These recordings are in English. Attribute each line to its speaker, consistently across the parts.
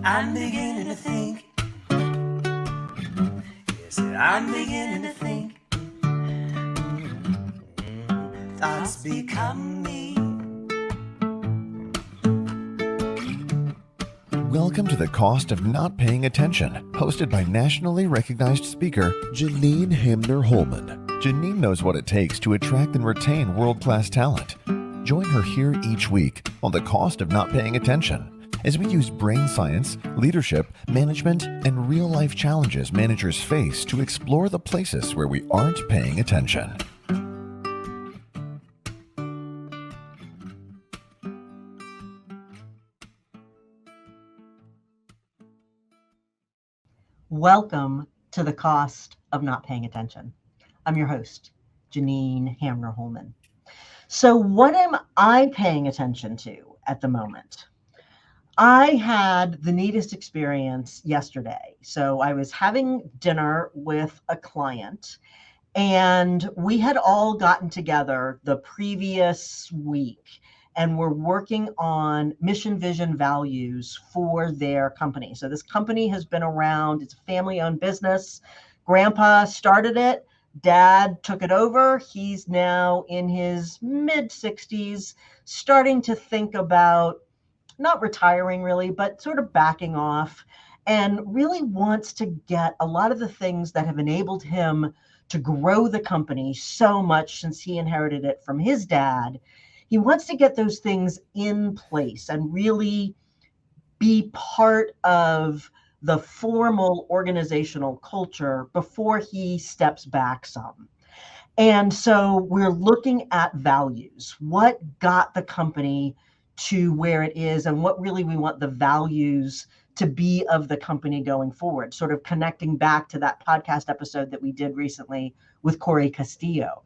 Speaker 1: I'm beginning to think. Yes, I'm beginning to think. Thoughts become me.
Speaker 2: Welcome to The Cost of Not Paying Attention, hosted by nationally recognized speaker Janine Hamner Holman. Janine knows what it takes to attract and retain world-class talent. Join her here each week on The Cost of Not Paying Attention as we use brain science, leadership, management, and real-life challenges managers face to explore the places where we aren't paying attention.
Speaker 3: Welcome to The Cost of Not Paying Attention. I'm your host, Janine Hamner Holman. So what am I paying attention to at the moment? I had the neatest experience yesterday. So I was having dinner with a client, and we had all gotten together the previous week and we're working on mission, vision, values for their company. So this company has been around. It's a family-owned business. Grandpa started it. Dad took it over. He's now in his mid-60s, starting to think about not retiring really, but sort of backing off, and really wants to get a lot of the things that have enabled him to grow the company so much since he inherited it from his dad. He wants to get those things in place and really be part of the formal organizational culture before he steps back some. And so we're looking at values. What got the company to where it is, and what really we want the values to be of the company going forward, sort of connecting back to that podcast episode that we did recently with Corey Castillo.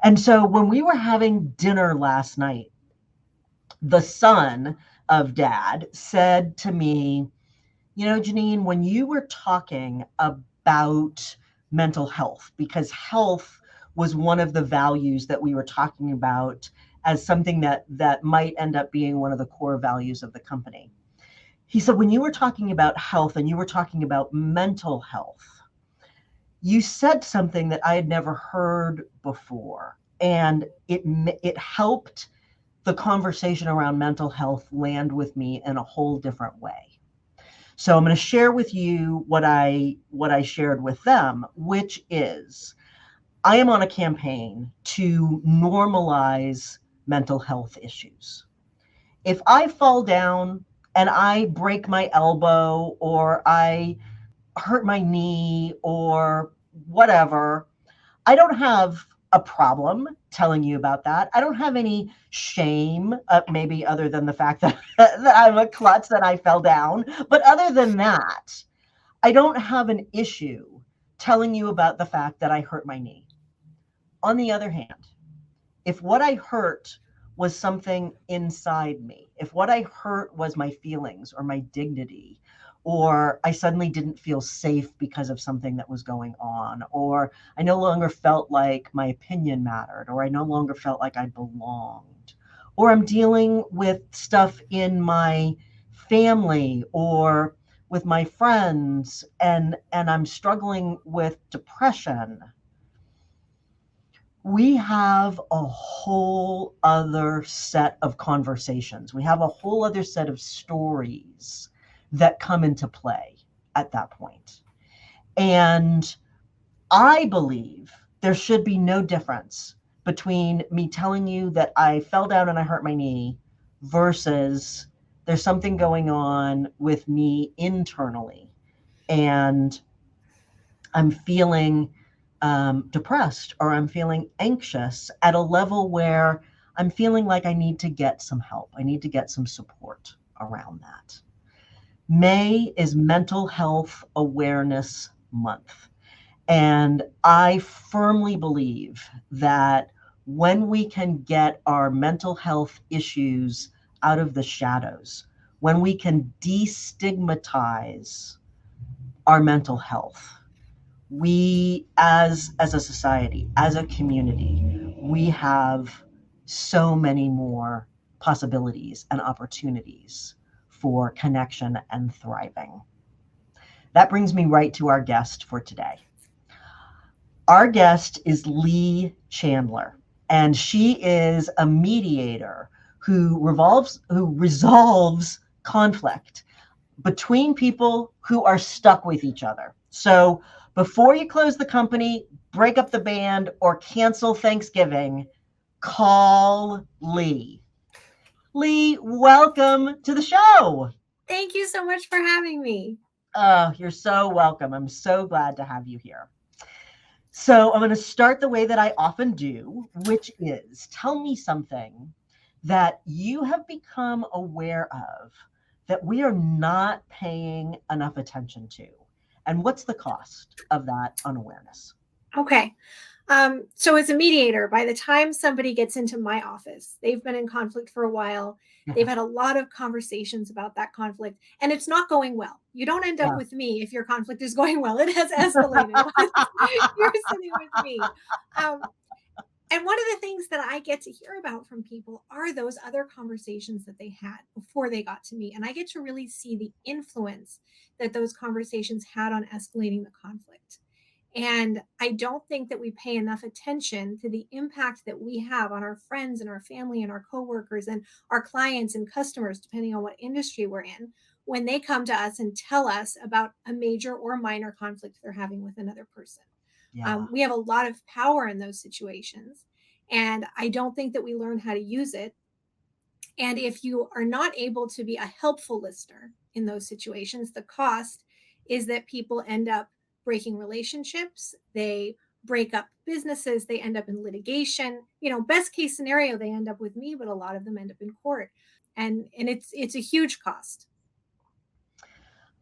Speaker 3: And so when we were having dinner last night, the son of Dad said to me, you know, Janine, when you were talking about mental health, because health was one of the values that we were talking about as something that might end up being one of the core values of the company. He said, when you were talking about health and you were talking about mental health, you said something that I had never heard before, and it helped the conversation around mental health land with me in a whole different way. So I'm going to share with you what I shared with them, which is I am on a campaign to normalize mental health issues. If I fall down and I break my elbow or I hurt my knee or whatever, I don't have a problem telling you about that. I don't have any shame, maybe other than the fact that, that I'm a klutz, that I fell down. But other than that, I don't have an issue telling you about the fact that I hurt my knee. On the other hand, if what I hurt was something inside me, if what I hurt was my feelings or my dignity, or I suddenly didn't feel safe because of something that was going on, or I no longer felt like my opinion mattered, or I no longer felt like I belonged, or I'm dealing with stuff in my family or with my friends, and I'm struggling with depression, we have a whole other set of conversations. We have a whole other set of stories that come into play at that point. And I believe there should be no difference between me telling you that I fell down and I hurt my knee versus there's something going on with me internally and I'm feeling depressed or I'm feeling anxious at a level where I'm feeling like I need to get some help. I need to get some support around that. May is Mental Health Awareness Month. And I firmly believe that when we can get our mental health issues out of the shadows, when we can destigmatize our mental health, we as a society, as a community, we have so many more possibilities and opportunities for connection and thriving. That brings me right to our guest for today. Our guest is Leigh Chandler, and she is a mediator who resolves conflict between people who are stuck with each other. So before you close the company, break up the band, or cancel Thanksgiving, call Leigh. Leigh, welcome to the show.
Speaker 4: Thank you so much for having me.
Speaker 3: You're so welcome. I'm so glad to have you here. So I'm going to start the way that I often do, which is tell me something that you have become aware of that we are not paying enough attention to. And what's the cost of that unawareness?
Speaker 4: Okay. So as a mediator, by the time somebody gets into my office, they've been in conflict for a while. They've had a lot of conversations about that conflict, and it's not going well. You don't end up with me if your conflict is going well. It has escalated. You're sitting with me. And one of the things that I get to hear about from people are those other conversations that they had before they got to me. And I get to really see the influence that those conversations had on escalating the conflict. And I don't think that we pay enough attention to the impact that we have on our friends and our family and our coworkers and our clients and customers, depending on what industry we're in, when they come to us and tell us about a major or minor conflict they're having with another person.
Speaker 3: Yeah.
Speaker 4: We have a lot of power in those situations. And I don't think that we learn how to use it. And if you are not able to be a helpful listener in those situations, the cost is that people end up breaking relationships, they break up businesses, they end up in litigation. Best case scenario, they end up with me, but a lot of them end up in court. And it's a huge cost.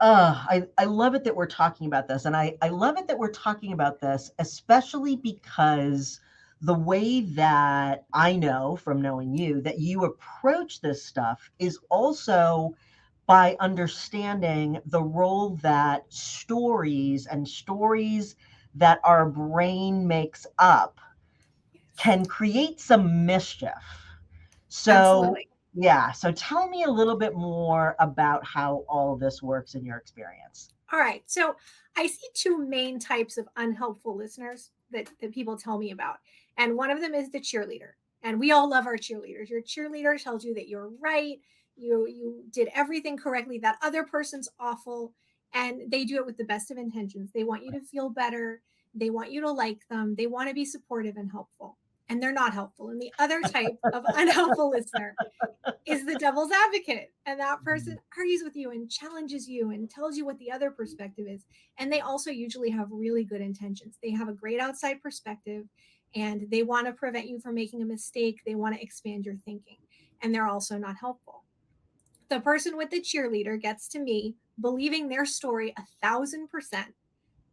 Speaker 3: I love it that we're talking about this. And I love it that we're talking about this, especially because the way that I know from knowing you that you approach this stuff is also by understanding the role that stories that our brain makes up can create some mischief. So,
Speaker 4: Absolutely.
Speaker 3: yeah. So tell me a little bit more about how all this works in your experience.
Speaker 4: All right. So I see two main types of unhelpful listeners that people tell me about. And one of them is the cheerleader. And we all love our cheerleaders. Your cheerleader tells you that you're right. You did everything correctly. That other person's awful. And they do it with the best of intentions. They want you to feel better. They want you to like them. They want to be supportive and helpful. And they're not helpful. And the other type of unhelpful listener is the devil's advocate. And that person argues with you and challenges you and tells you what the other perspective is. And they also usually have really good intentions. They have a great outside perspective and they want to prevent you from making a mistake. They want to expand your thinking. And they're also not helpful. The person with the cheerleader gets to me believing their story 1,000%.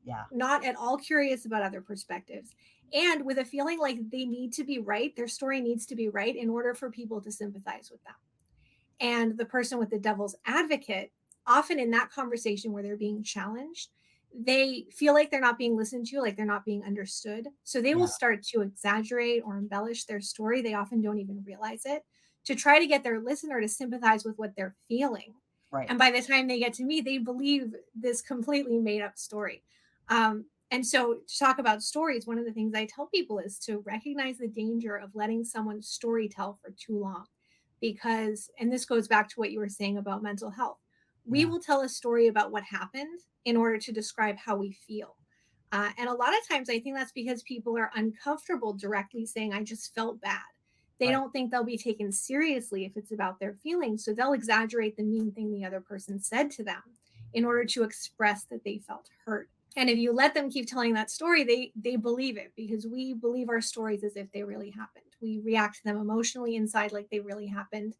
Speaker 3: Yeah.
Speaker 4: Not at all curious about other perspectives. And with a feeling like they need to be right, their story needs to be right in order for people to sympathize with them. And the person with the devil's advocate, often in that conversation where they're being challenged, they feel like they're not being listened to, like they're not being understood. So they will start to exaggerate or embellish their story. They often don't even realize it to try to get their listener to sympathize with what they're feeling.
Speaker 3: Right.
Speaker 4: And by the time they get to me, they believe this completely made up story. And so to talk about stories, one of the things I tell people is to recognize the danger of letting someone story tell for too long. Because, and this goes back to what you were saying about mental health, we will tell a story about what happened in order to describe how we feel. And a lot of times I think that's because people are uncomfortable directly saying, I just felt bad. They don't think they'll be taken seriously if it's about their feelings. So they'll exaggerate the mean thing the other person said to them in order to express that they felt hurt. And if you let them keep telling that story, they believe it because we believe our stories as if they really happened. We react to them emotionally inside like they really happened.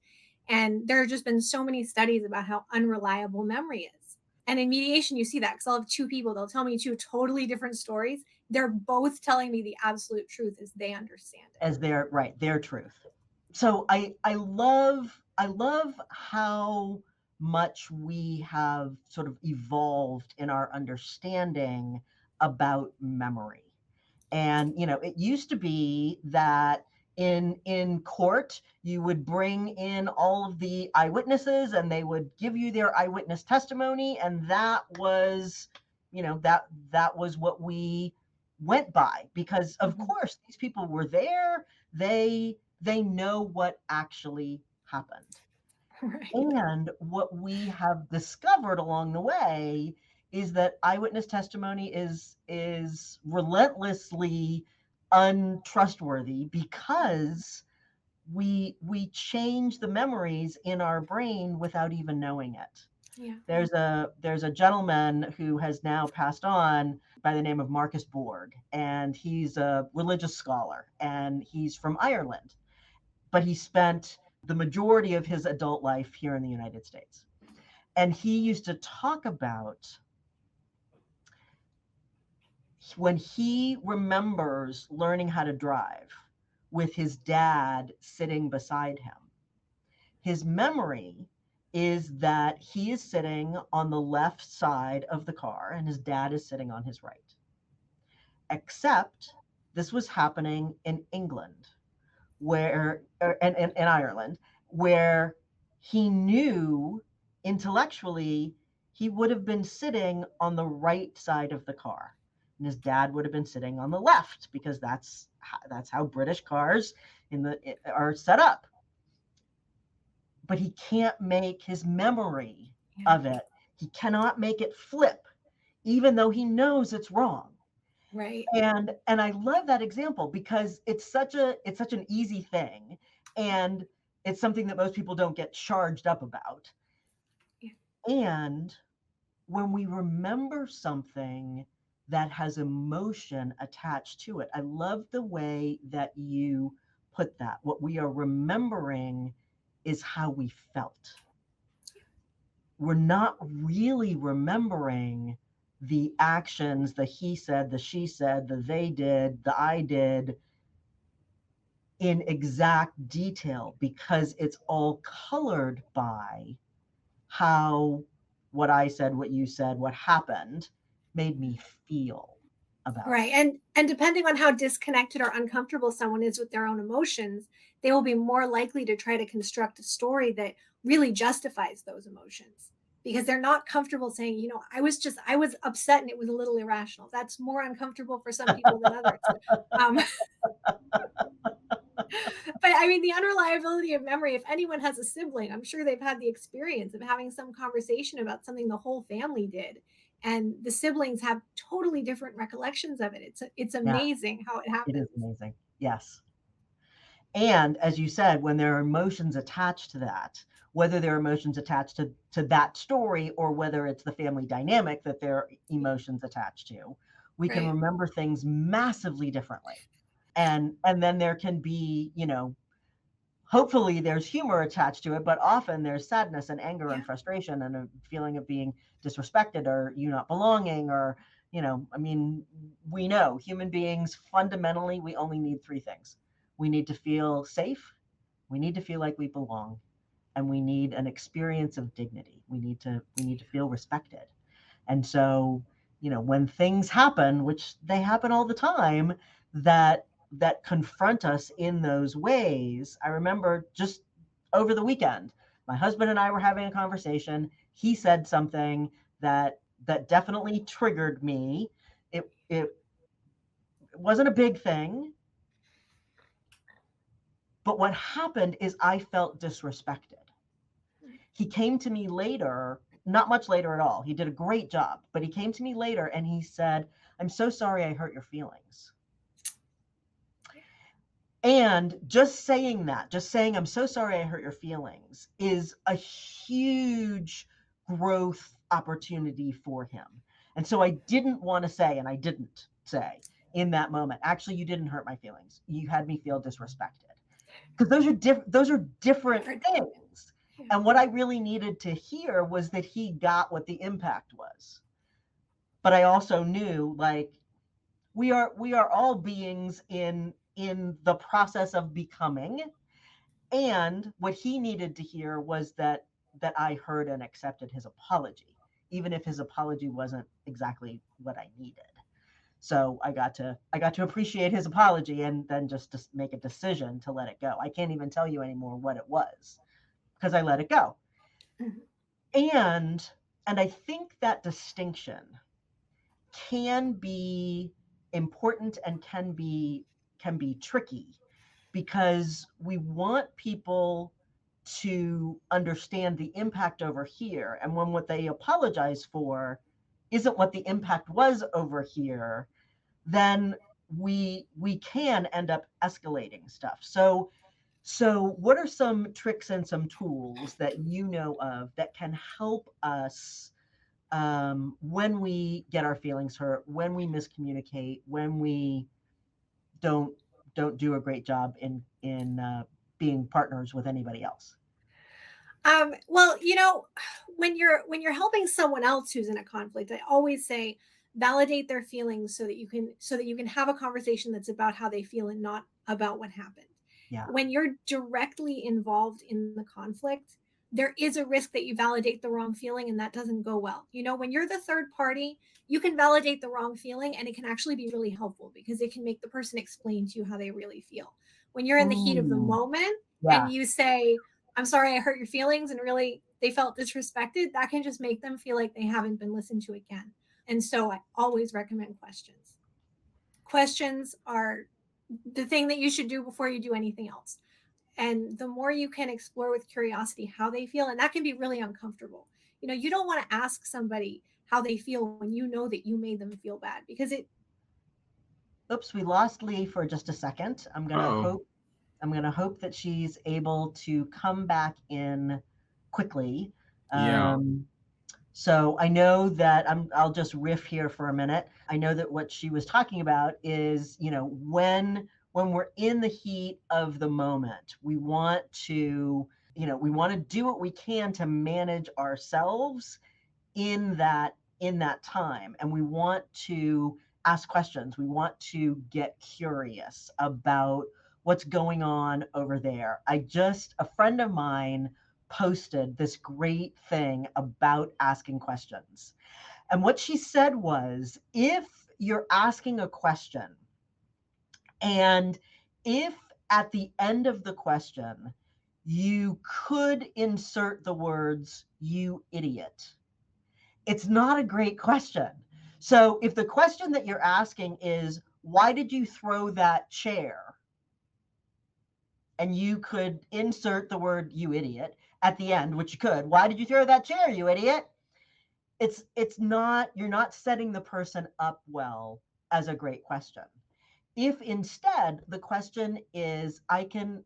Speaker 4: And there have just been so many studies about how unreliable memory is. And in mediation, you see that because I'll have two people, they'll tell me two totally different stories. They're both telling me the absolute truth as they understand it.
Speaker 3: As their truth. So I love how much we have sort of evolved in our understanding about memory. And, it used to be that in court, you would bring in all of the eyewitnesses and they would give you their eyewitness testimony, and that was, that was what we went by, because of course these people were there. They know what actually happened.
Speaker 4: Right.
Speaker 3: And what we have discovered along the way is that eyewitness testimony is relentlessly untrustworthy, because we change the memories in our brain without even knowing it.
Speaker 4: Yeah.
Speaker 3: There's a gentleman who has now passed on by the name of Marcus Borg, and he's a religious scholar, and he's from Ireland, but he spent the majority of his adult life here in the United States. And he used to talk about when he remembers learning how to drive with his dad sitting beside him. His memory is that he is sitting on the left side of the car and his dad is sitting on his right. Except this was happening in England, and in Ireland, where he knew intellectually he would have been sitting on the right side of the car, and his dad would have been sitting on the left, because that's how British cars are set up. But he can't make his memory of it. He cannot make it flip, even though he knows it's wrong.
Speaker 4: Right.
Speaker 3: And I love that example, because it's such an easy thing, and it's something that most people don't get charged up about.
Speaker 4: Yeah.
Speaker 3: And when we remember something that has emotion attached to it, I love the way that you put that. What we are remembering is how we felt. We're not really remembering the actions, the he said, the she said, the they did, the I did, in exact detail, because it's all colored by how what I said, what you said, what happened made me feel about
Speaker 4: Right. And depending on how disconnected or uncomfortable someone is with their own emotions, they will be more likely to try to construct a story that really justifies those emotions, because they're not comfortable saying, I was upset and it was a little irrational. That's more uncomfortable for some people than others. But I mean, the unreliability of memory, if anyone has a sibling, I'm sure they've had the experience of having some conversation about something the whole family did, and the siblings have totally different recollections of it. It's amazing how it happens.
Speaker 3: It is amazing. Yes. And as you said, when there are emotions attached to that, whether there are emotions attached to that story or whether it's the family dynamic that there are emotions attached to, we can
Speaker 4: Right.
Speaker 3: remember things massively differently. And then there can be, hopefully there's humor attached to it, but often there's sadness and anger and frustration and a feeling of being disrespected, or you not belonging, or, we know human beings, fundamentally, we only need three things. We need to feel safe, we need to feel like we belong, and we need an experience of dignity. We need to feel respected. And so, when things happen, which they happen all the time, that confront us in those ways. I remember just over the weekend, my husband and I were having a conversation. He said something that definitely triggered me. It wasn't a big thing, but what happened is I felt disrespected. He came to me later, not much later at all. He did a great job, but he came to me later and he said, "I'm so sorry I hurt your feelings." And just saying that, "I'm so sorry I hurt your feelings," is a huge growth opportunity for him. And so I didn't want to say, and I didn't say in that moment, "Actually, you didn't hurt my feelings. You had me feel disrespected." Because those are different things. And what I really needed to hear was that he got what the impact was. But I also knew, like, we are all beings in the process of becoming. And what he needed to hear was that I heard and accepted his apology, even if his apology wasn't exactly what I needed. So I got to appreciate his apology and then just to make a decision to let it go. I can't even tell you anymore what it was because I let it go.
Speaker 4: Mhm.
Speaker 3: And I think that distinction can be important and can be tricky because we want people to understand the impact over here, and when what they apologize for isn't what the impact was over here, then we can end up escalating stuff. So what are some tricks and some tools that you know of that can help us when we get our feelings hurt, when we miscommunicate, when we don't do a great job in being partners with anybody else?
Speaker 4: Well, when you're helping someone else who's in a conflict, I always say validate their feelings so that you can have a conversation that's about how they feel and not about what happened.
Speaker 3: Yeah.
Speaker 4: When you're directly involved in the conflict, there is a risk that you validate the wrong feeling and that doesn't go well. When you're the third party, you can validate the wrong feeling and it can actually be really helpful because it can make the person explain to you how they really feel. When you're in the heat of the
Speaker 3: Ooh,
Speaker 4: moment
Speaker 3: yeah.
Speaker 4: and you say, I'm sorry I hurt your feelings, and really they felt disrespected, that can just make them feel like they haven't been listened to again. And so I always recommend questions. Questions are the thing that you should do before you do anything else. And the more you can explore with curiosity how they feel, and that can be really uncomfortable. You don't want to ask somebody how they feel when you know that you made them feel bad because it.
Speaker 3: Oops, we lost Leigh for just a second.
Speaker 5: Oh,
Speaker 3: I'm gonna hope that she's able to come back in quickly.
Speaker 5: yeah.
Speaker 3: Um, so I know that I'll just riff here for a minute. I know that what she was talking about is, when we're in the heat of the moment, we want to, we want to do what we can to manage ourselves in that time, and we want to ask questions. We want to get curious about what's going on over there. A friend of mine posted this great thing about asking questions, and what she said was, if you're asking a question and if at the end of the question you could insert the words "you idiot," it's not a great question. So if the question that you're asking is, why did you throw that chair? And you could insert the word "you idiot" at the end, which you could. Why did you throw that chair, you idiot? It's not, you're not setting the person up well as a great question. If instead the question is, I can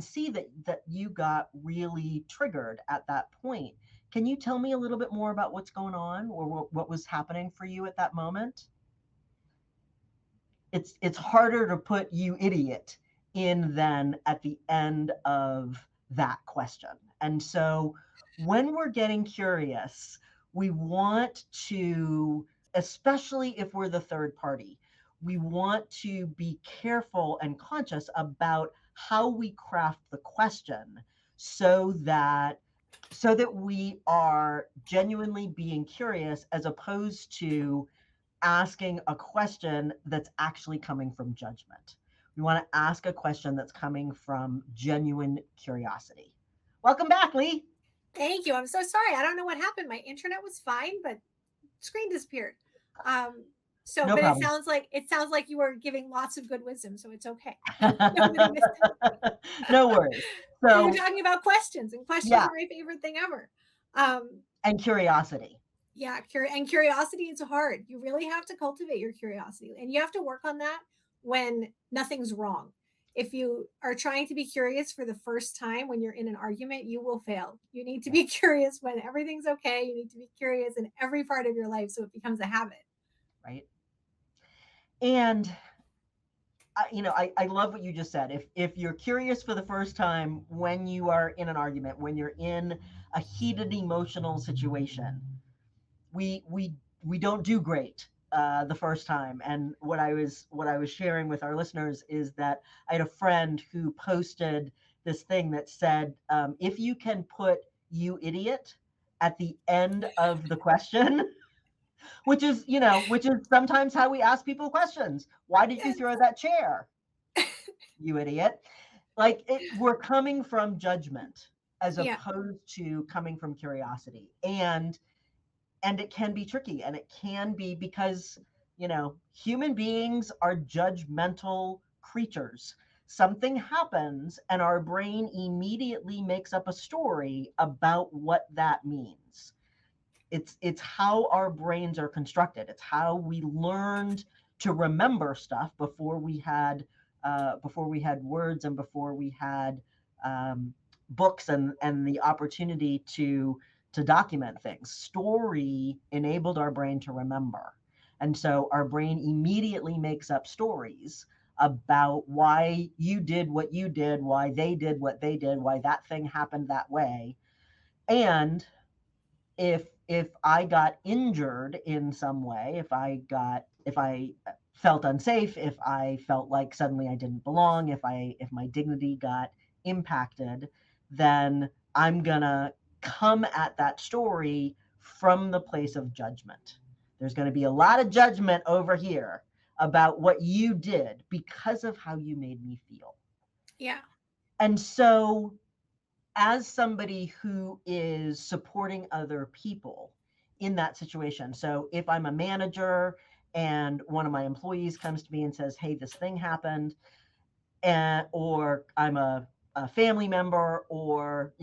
Speaker 3: see that you got really triggered at that point. Can you tell me a little bit more about what's going on, or what was happening for you at that moment? It's harder to put "you idiot" in than at the end of that question. And so when we're getting curious, we want to, especially if we're the third party, we want to be careful and conscious about how we craft the question so that we are genuinely being curious as opposed to asking a question that's actually coming from judgment. We want to ask a question that's coming from genuine curiosity. Welcome back, Leigh.
Speaker 4: Thank you. I'm so sorry. I don't know what happened. My internet was fine, but screen disappeared. Um,
Speaker 3: No
Speaker 4: but it
Speaker 3: problem.
Speaker 4: sounds like you were giving lots of good wisdom, so it's okay. Nobody missed anything.
Speaker 3: No worries.
Speaker 4: We were
Speaker 3: So,
Speaker 4: talking about questions, and questions
Speaker 3: yeah,
Speaker 4: are my favorite thing ever. Um,
Speaker 3: and curiosity.
Speaker 4: yeah, and curiosity is hard. You really have to cultivate your curiosity, and you have to work on that when nothing's wrong. If you are trying to be curious for the first time when you're in an argument, you will fail. You need to be curious when everything's okay. You need to be curious in every part of your life so it becomes a habit.
Speaker 3: Right? And I love what you just said. If you're curious for the first time when you are in an argument, when you're in a heated emotional situation, we don't do great the first time. And what I was sharing with our listeners is that I had a friend who posted this thing that said, if you can put "you idiot" at the end of the question, which is sometimes how we ask people questions. Why did you
Speaker 4: Yes.
Speaker 3: throw that chair? You idiot. We're coming from judgment as
Speaker 4: Yeah.
Speaker 3: opposed to coming from curiosity. And it can be tricky, and it can be because, human beings are judgmental creatures. Something happens and our brain immediately makes up a story about what that means. It's how our brains are constructed. It's how we learned to remember stuff before we had words, and before we had books and the opportunity to document things. Story enabled our brain to remember, and so our brain immediately makes up stories about why you did what you did, why they did what they did, why that thing happened that way. And if I got injured in some way, if I felt unsafe, if I felt like suddenly I didn't belong, if my dignity got impacted, then I'm gonna come at that story from the place of judgment. There's going to be a lot of judgment over here about what you did because of how you made me feel.
Speaker 4: Yeah.
Speaker 3: And so, as somebody who is supporting other people in that situation, so if I'm a manager and one of my employees comes to me and says, hey, this thing happened, or I'm a family member, or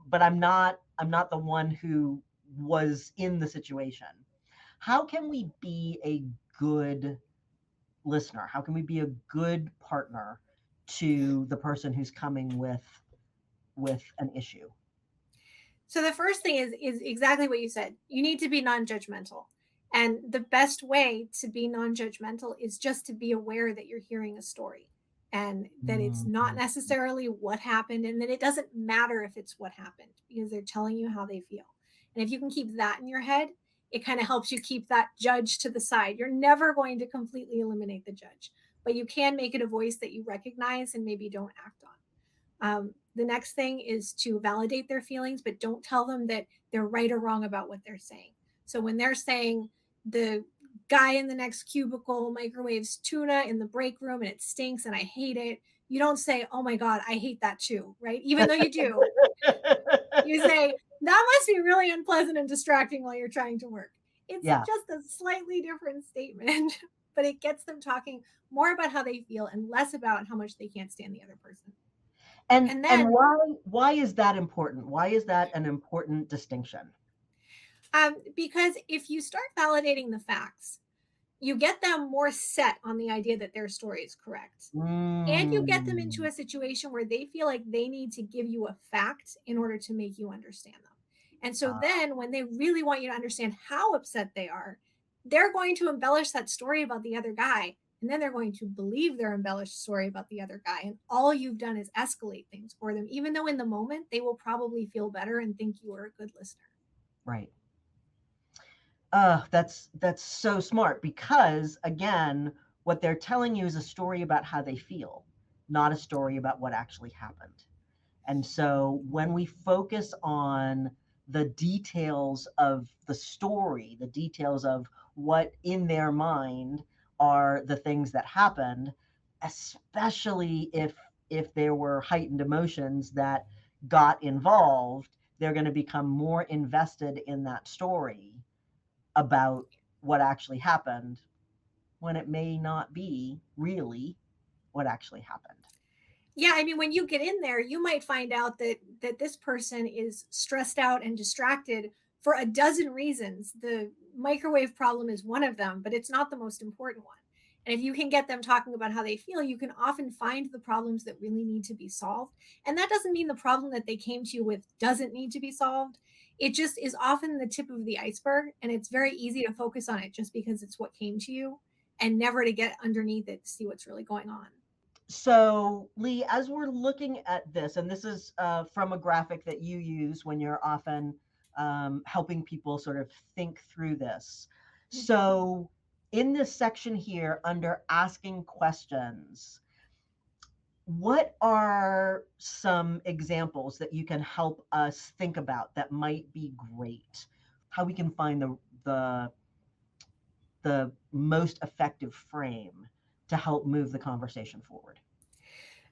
Speaker 3: but I'm not the one who was in the situation, how can we be a good listener? How can we be a good partner to the person who's coming with an issue?
Speaker 4: So the first thing is exactly what you said. You need to be non-judgmental. And the best way to be non-judgmental is just to be aware that you're hearing a story, and that it's not necessarily what happened, and that it doesn't matter if it's what happened, because they're telling you how they feel. And if you can keep that in your head, it kind of helps you keep that judge to the side. You're never going to completely eliminate the judge, but you can make it a voice that you recognize and maybe don't act on. The next thing is to validate their feelings, but don't tell them that they're right or wrong about what they're saying. So when they're saying the guy in the next cubicle microwaves tuna in the break room and it stinks and I hate it, you don't say, oh my God, I hate that too, right? Even though you do, you say, that must be really unpleasant and distracting while you're trying to work. It's
Speaker 3: Yeah.
Speaker 4: just a slightly different statement, but it gets them talking more about how they feel and less about how much they can't stand the other person.
Speaker 3: And
Speaker 4: then
Speaker 3: why is that important? Why is that an important distinction?
Speaker 4: Because if you start validating the facts, you get them more set on the idea that their story is correct. And you get them into a situation where they feel like they need to give you a fact in order to make you understand them. And so then when they really want you to understand how upset they are, they're going to embellish that story about the other guy. And then they're going to believe their embellished story about the other guy. And all you've done is escalate things for them, even though in the moment they will probably feel better and think you are a good listener.
Speaker 3: Right. That's so smart, because again, what they're telling you is a story about how they feel, not a story about what actually happened. And so when we focus on the details of the story, the details of what in their mind are the things that happened, especially if there were heightened emotions that got involved, they're going to become more invested in that story about what actually happened, when it may not be really what actually happened.
Speaker 4: Yeah, I mean, when you get in there, you might find out that this person is stressed out and distracted for a dozen reasons. The microwave problem is one of them, but it's not the most important one. And if you can get them talking about how they feel, you can often find the problems that really need to be solved. And that doesn't mean the problem that they came to you with doesn't need to be solved. It just is often the tip of the iceberg. And it's very easy to focus on it just because it's what came to you, and never to get underneath it to see what's really going on.
Speaker 3: So, Leigh, as we're looking at this, and this is from a graphic that you use when you're often helping people sort of think through this. So, in this section here, under asking questions, what are some examples that you can help us think about that might be great? How we can find the most effective frame to help move the conversation forward?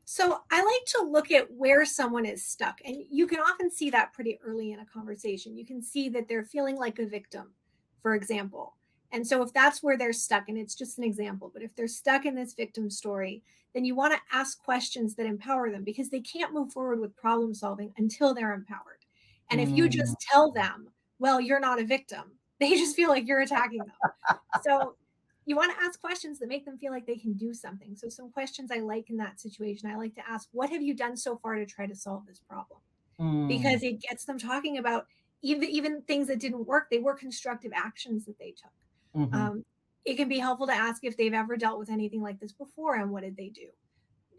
Speaker 4: So I like to look at where someone is stuck. And you can often see that pretty early in a conversation. You can see that they're feeling like a victim, for example. And so if that's where they're stuck, and it's just an example, but if they're stuck in this victim story, then you want to ask questions that empower them, because they can't move forward with problem solving until they're empowered. And if you
Speaker 3: Mm,
Speaker 4: just tell them, well, you're not a victim, they just feel like you're attacking them. So you want to ask questions that make them feel like they can do something. So some questions I like in that situation, I like to ask, what have you done so far to try to solve this problem?
Speaker 3: mm,
Speaker 4: Because it gets them talking about even things that didn't work. They were constructive actions that they took.
Speaker 3: mhm.
Speaker 4: It can be helpful to ask if they've ever dealt with anything like this before and what did they do.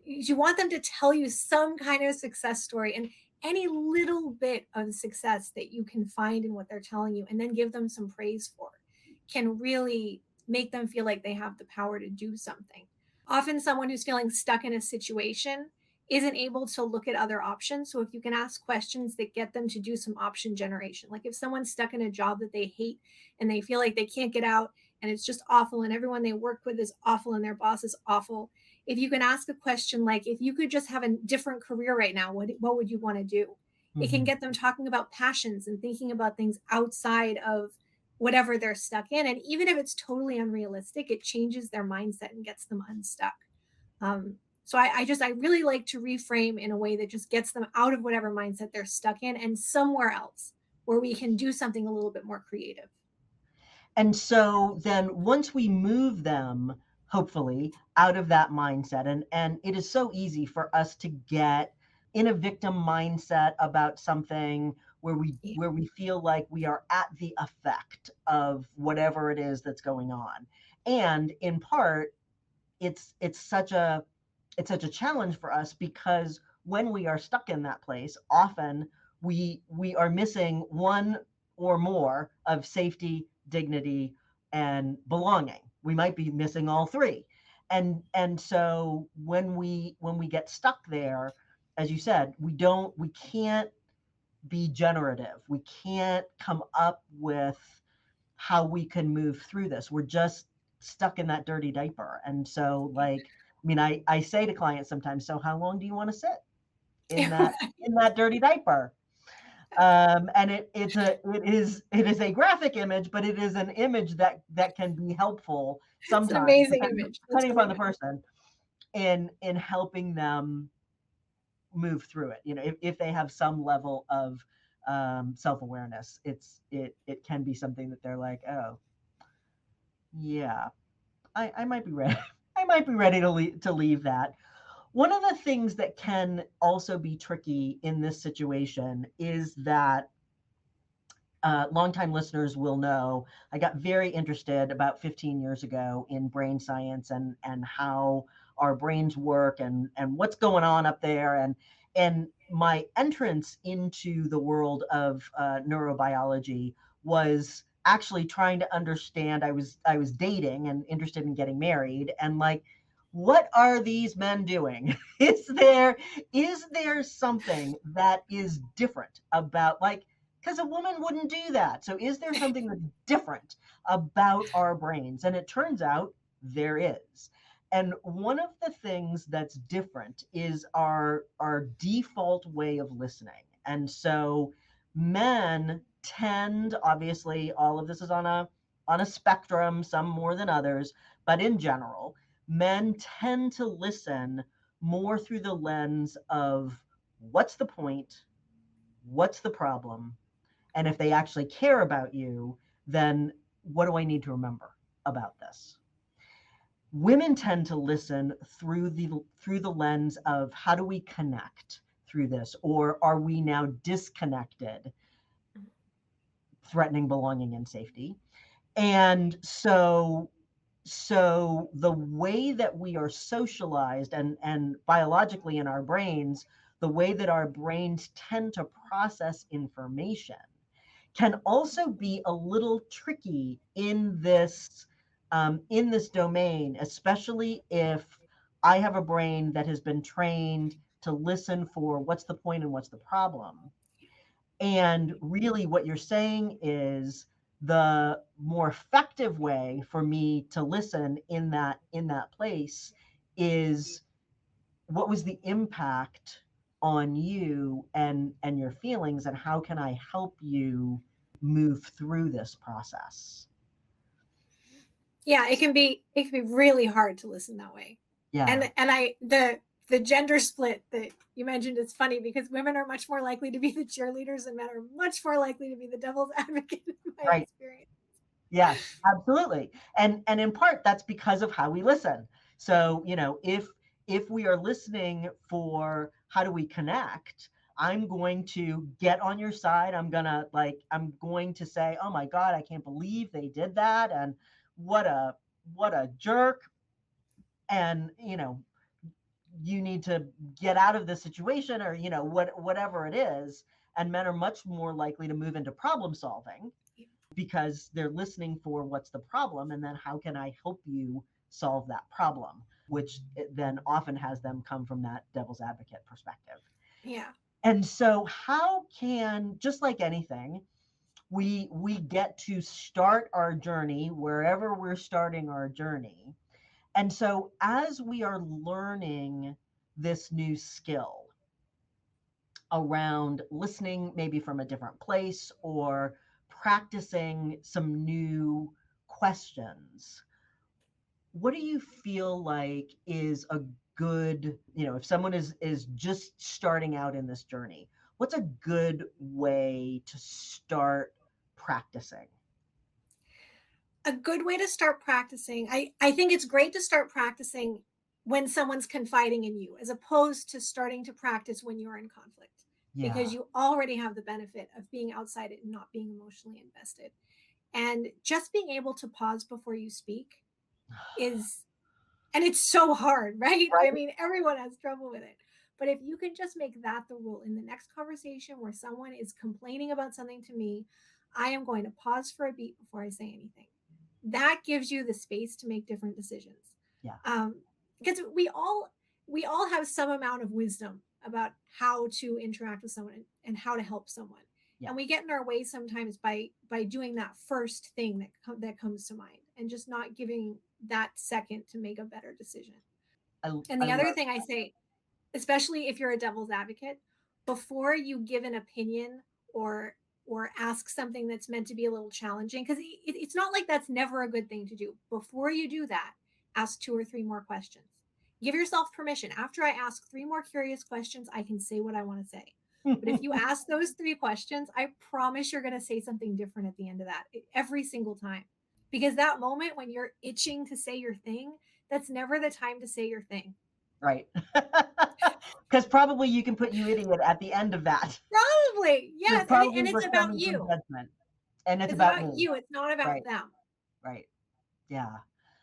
Speaker 4: You want them to tell you some kind of success story, and any little bit of success that you can find in what they're telling you, and then give them some praise for, can really make them feel like they have the power to do something. Often someone who's feeling stuck in a situation isn't able to look at other options. So if you can ask questions that get them to do some option generation, like if someone's stuck in a job that they hate and they feel like they can't get out and it's just awful and everyone they work with is awful and their boss is awful, if you can ask a question like, if you could just have a different career right now, what would you want to do? It can
Speaker 3: Mhm.
Speaker 4: get them talking about passions and thinking about things outside of whatever they're stuck in. And even if it's totally unrealistic, it changes their mindset and gets them unstuck. So I really like to reframe in a way that just gets them out of whatever mindset they're stuck in and somewhere else where we can do something a little bit more creative.
Speaker 3: And so then once we move them, hopefully, out of that mindset, and it is so easy for us to get in a victim mindset about something
Speaker 4: Yeah.
Speaker 3: where we feel like we are at the effect of whatever it is that's going on. And in part, it's such a challenge for us because when we are stuck in that place, often we are missing one or more of safety, dignity, and belonging. We might be missing all three. And so when we get stuck there, as you said, we can't be generative. We can't come up with how we can move through this. We're just stuck in that dirty diaper. And so like, I mean, I say to clients sometimes, so how long do you want to sit in that dirty diaper? And it is a graphic image, but it is an image that can be helpful
Speaker 4: It's an
Speaker 3: sometimes,
Speaker 4: amazing image. That's
Speaker 3: depending upon
Speaker 4: really
Speaker 3: the
Speaker 4: good.
Speaker 3: person, in helping them move through it. You know, if they have some level of self-awareness, it can be something that they're like, oh yeah, I might be ready. I might be ready to leave that. One of the things that can also be tricky in this situation is that longtime listeners will know I got very interested about 15 years ago in brain science and how our brains work and what's going on up there. And my entrance into the world of neurobiology was actually trying to understand. I was dating and interested in getting married, and like, what are these men doing? Is there something that is different about, like, because a woman wouldn't do that. So is there something that's different about our brains? And it turns out there is. And one of the things that's different is our default way of listening. And so men tend, obviously, all of this is on a spectrum, some more than others, but in general, men tend to listen more through the lens of what's the point, what's the problem, and if they actually care about you, then what do I need to remember about this? Women tend to listen through the lens of how do we connect through this, or are we now disconnected, threatening belonging and safety? And so the way that we are socialized and biologically in our brains, the way that our brains tend to process information can also be a little tricky in this domain, especially if I have a brain that has been trained to listen for what's the point and what's the problem. And really, what you're saying is the more effective way for me to listen in that place is, what was the impact on you and your feelings, and how can I help you move through this process?
Speaker 4: Yeah, it can be really hard to listen that way.
Speaker 3: Yeah.
Speaker 4: And the gender split that you mentioned is funny, because women are much more likely to be the cheerleaders and men are much more likely to be the devil's advocate in my
Speaker 3: Right.
Speaker 4: experience.
Speaker 3: Yes, absolutely. And in part that's because of how we listen. So, if we are listening for how do we connect, I'm going to get on your side. I'm going to say, "Oh my God, I can't believe they did that." And what a jerk. And, you need to get out of this situation, or, whatever it is. And men are much more likely to move into problem solving, because they're listening for what's the problem, and then how can I help you solve that problem, which then often has them come from that devil's advocate perspective.
Speaker 4: Yeah.
Speaker 3: And so how can, just like anything, we get to start our journey wherever we're starting our journey. And so as we are learning this new skill around listening, maybe from a different place, or practicing some new questions, what do you feel like is a good, if someone is just starting out in this journey, what's a good way to start practicing?
Speaker 4: A good way to start practicing, I think it's great to start practicing when someone's confiding in you, as opposed to starting to practice when you're in conflict,
Speaker 3: Yeah.
Speaker 4: because you already have the benefit of being outside it and not being emotionally invested. And just being able to pause before you speak is, and it's so hard, right?
Speaker 3: Right.
Speaker 4: I mean, everyone has trouble with it. But if you can just make that the rule in the next conversation where someone is complaining about something to me, I am going to pause for a beat before I say anything. That gives you the space to make different decisions.
Speaker 3: Yeah.
Speaker 4: Because we all have some amount of wisdom about how to interact with someone and how to help someone.
Speaker 3: Yeah.
Speaker 4: And we get in our way sometimes by doing that first thing that comes to mind, and just not giving that second to make a better decision. And the other thing I say, especially if you're a devil's advocate, before you give an opinion or ask something that's meant to be a little challenging, because it's not like that's never a good thing to do. Before you do that, ask 2 or 3 more questions. Give yourself permission. After I ask 3 more curious questions, I can say what I want to say. But if you ask those 3 questions, I promise you're going to say something different at the end of that every single time. Because that moment when you're itching to say your thing, that's never the time to say your thing.
Speaker 3: Right. Because probably you can put "you idiot" at the end of that.
Speaker 4: Probably, yes. And it's about you.
Speaker 3: Judgment. And it's
Speaker 4: about
Speaker 3: me.
Speaker 4: you. It's not about
Speaker 3: Right.
Speaker 4: them.
Speaker 3: Right. Yeah.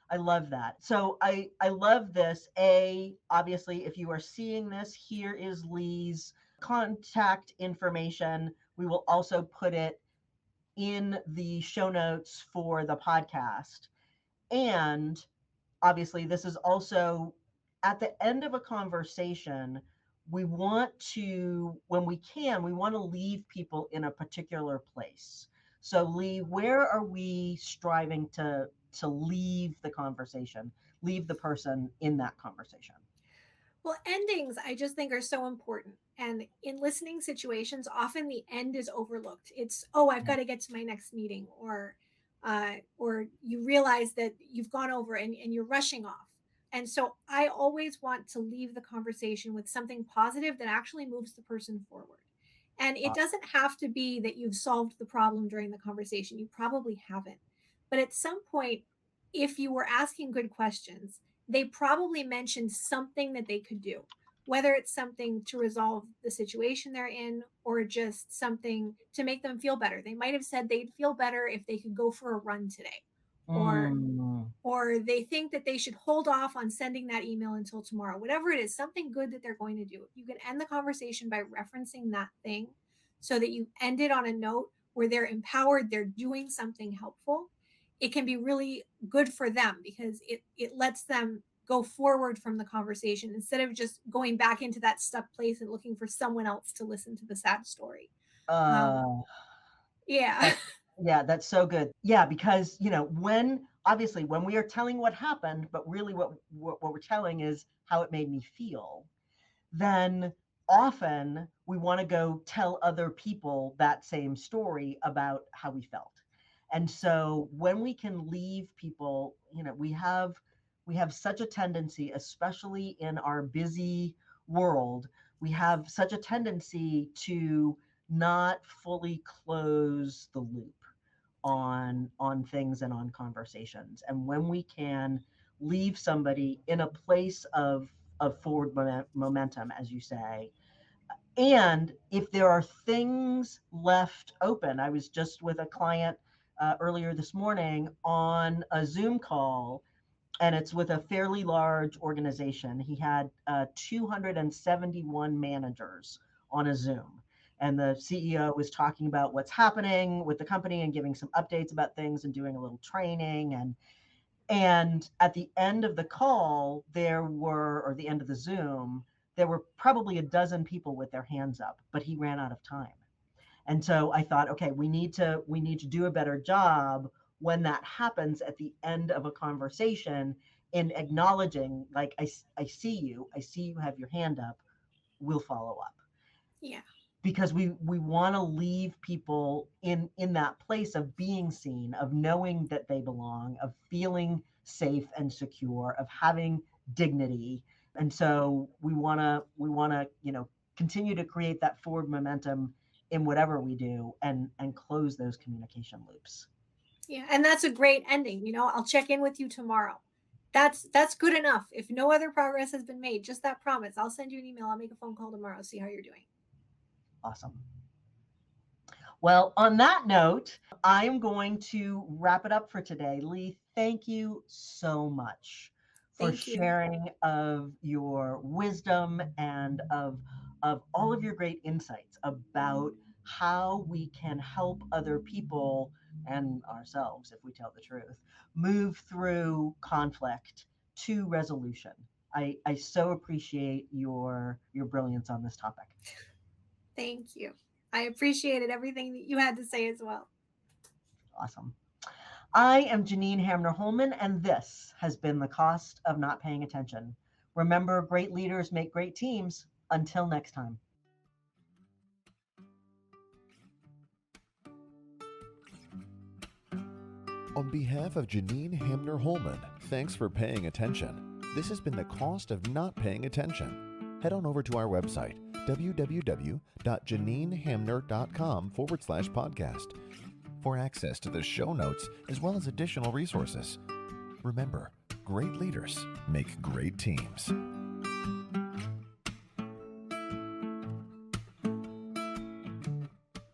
Speaker 3: I love that. So I love this. Obviously, if you are seeing this, here is Leigh's contact information. We will also put it in the show notes for the podcast. And obviously, this is also at the end of a conversation. We want to, when we can, we want to leave people in a particular place. So Leigh, where are we striving to leave the conversation, leave the person in that conversation?
Speaker 4: Well, endings I just think are so important. And in listening situations, often the end is overlooked. It's, oh, I've got to get to my next meeting, or you realize that you've gone over and you're rushing off. And so I always want to leave the conversation with something positive that actually moves the person forward. And it doesn't have to be that you've solved the problem during the conversation. You probably haven't. But at some point, if you were asking good questions, they probably mentioned something that they could do, whether it's something to resolve the situation they're in or just something to make them feel better. They might have said they'd feel better if they could go for a run today, or they think that they should hold off on sending that email until tomorrow. Whatever it is, something good that they're going to do. You can end the conversation by referencing that thing, so that you end it on a note where they're empowered, they're doing something helpful. It can be really good for them, because it lets them go forward from the conversation instead of just going back into that stuck place and looking for someone else to listen to the sad story. Yeah.
Speaker 3: Yeah, that's so good. Yeah, because when obviously when we are telling what happened, but really what we're telling is how it made me feel, then often we want to go tell other people that same story about how we felt. And so when we can leave people, we have such a tendency, especially in our busy world, we have such a tendency to not fully close the loop on things and on conversations. And when we can leave somebody in a place of forward momentum, as you say, and if there are things left open, I was just with a client earlier this morning on a Zoom call, and it's with a fairly large organization. He had 271 managers on a Zoom. And the CEO was talking about what's happening with the company and giving some updates about things and doing a little training. And at the end of the call, or the end of the Zoom, there were probably a dozen people with their hands up, but he ran out of time. And so I thought, okay, we need to do a better job when that happens at the end of a conversation in acknowledging, like, I see you have your hand up, we'll follow up.
Speaker 4: Yeah.
Speaker 3: Because we want to leave people in that place of being seen, of knowing that they belong, of feeling safe and secure, of having dignity. And so we want to continue to create that forward momentum in whatever we do, and close those communication loops.
Speaker 4: Yeah, and that's a great ending. I'll check in with you tomorrow. That's good enough. If no other progress has been made, just that promise. I'll send you an email. I'll make a phone call tomorrow, see how you're doing.
Speaker 3: Awesome. Well, on that note, I'm going to wrap it up for today. Leigh, thank you so much for
Speaker 4: Thank you.
Speaker 3: sharing of your wisdom and of all of your great insights about how we can help other people and ourselves, if we tell the truth, move through conflict to resolution. I so appreciate your brilliance on this topic.
Speaker 4: Thank you. I appreciated everything that you had to say as well.
Speaker 3: Awesome. I am Janine Hamner Holman, and this has been The Cost of Not Paying Attention. Remember, great leaders make great teams. Until next time.
Speaker 2: On behalf of Janine Hamner Holman, thanks for paying attention. This has been The Cost of Not Paying Attention. Head on over to our website, www.janinehamner.com/podcast, for access to the show notes as well as additional resources. Remember, great leaders make great teams.